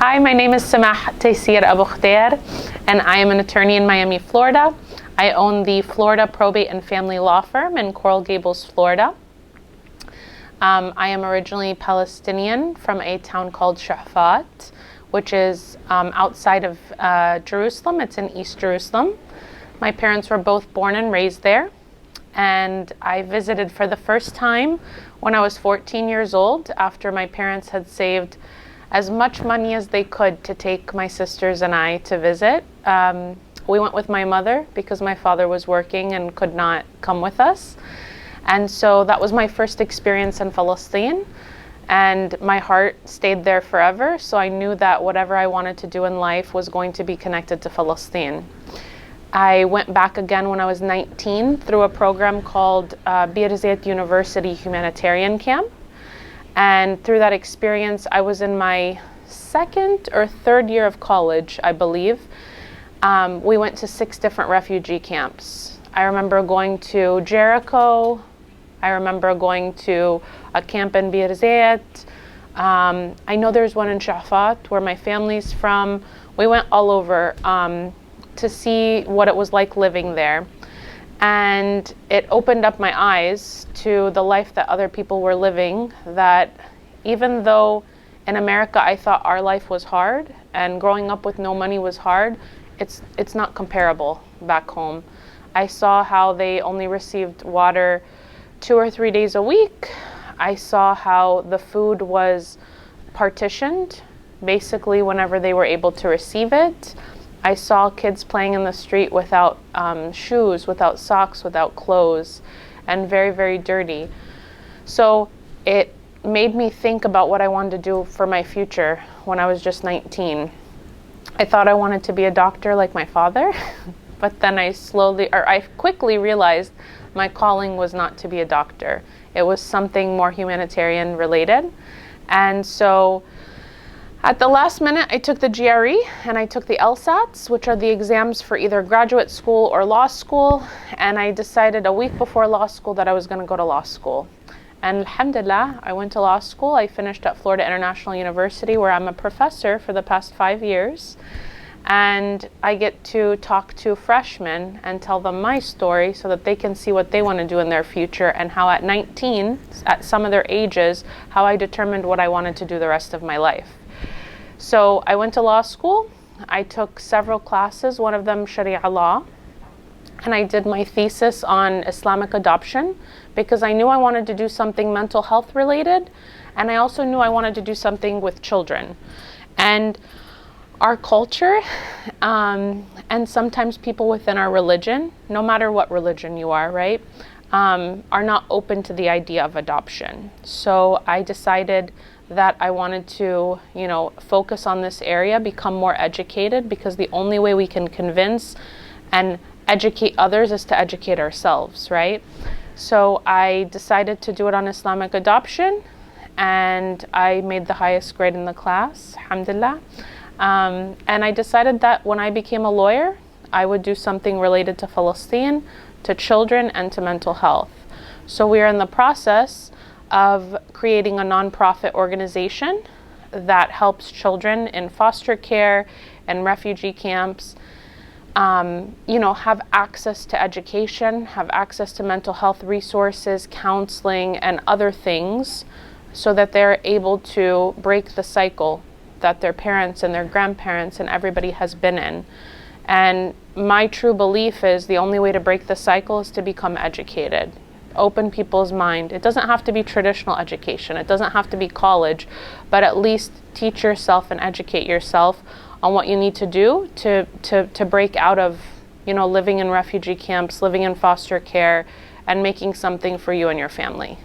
Hi, my name is Samah Taysir Abu Khadr, and I am an attorney in Miami, Florida. I own the Florida Probate and Family Law Firm in Coral Gables, Florida. I am originally Palestinian from a town called Sha'fat, which is outside of Jerusalem. It's in East Jerusalem. My parents were both born and raised there, and I visited for the first time when I was 14 years old after my parents had saved as much money as they could to take my sisters and I to visit. We went with my mother because my father was working and could not come with us. And so that was my first experience in Palestine, and my heart stayed there forever. So I knew that whatever I wanted to do in life was going to be connected to Palestine. I went back again when I was 19 through a program called Birzeit University Humanitarian Camp. And through that experience, I was in my second or third year of college, I believe. We went to 6 different refugee camps. I remember going to Jericho. I remember going to a camp in Birzeit. I know there's one in Sha'fat where my family's from. We went all over to see what it was like living there. And it opened up my eyes to the life that other people were living, that even though in America I thought our life was hard and growing up with no money was hard, it's not comparable back home. I saw how they only received water 2 or 3 days a week. I saw how the food was partitioned, basically whenever they were able to receive it. I saw kids playing in the street without shoes, without socks, without clothes, and very, very dirty. So it made me think about what I wanted to do for my future when I was just 19. I thought I wanted to be a doctor like my father, but then I quickly realized my calling was not to be a doctor. It was something more humanitarian related. And so at the last minute, I took the GRE and I took the LSATs, which are the exams for either graduate school or law school. And I decided a week before law school that I was going to go to law school. And alhamdulillah, I went to law school. I finished at Florida International University, where I'm a professor for the past 5 years. And I get to talk to freshmen and tell them my story so that they can see what they want to do in their future, and how at 19, at some of their ages, how I determined what I wanted to do the rest of my life. So I went to law school. I took several classes, one of them Sharia law, and I did my thesis on Islamic adoption because I knew I wanted to do something mental health related, and I also knew I wanted to do something with children. And our culture, and sometimes people within our religion, no matter what religion you are, right, are not open to the idea of adoption. So I decided that I wanted to, focus on this area, become more educated, because the only way we can convince and educate others is to educate ourselves, right? So I decided to do it on Islamic adoption, and I made the highest grade in the class, alhamdulillah. And I decided that when I became a lawyer, I would do something related to Palestine, to children, and to mental health. So we are in the process of creating a nonprofit organization that helps children in foster care and refugee camps, have access to education, have access to mental health resources, counseling, and other things, so that they're able to break the cycle that their parents and their grandparents and everybody has been in. And my true belief is the only way to break the cycle is to become educated. Open people's mind. It doesn't have to be traditional education. It doesn't have to be college, but at least teach yourself and educate yourself on what you need to do to break out of, living in refugee camps, living in foster care, and making something for you and your family.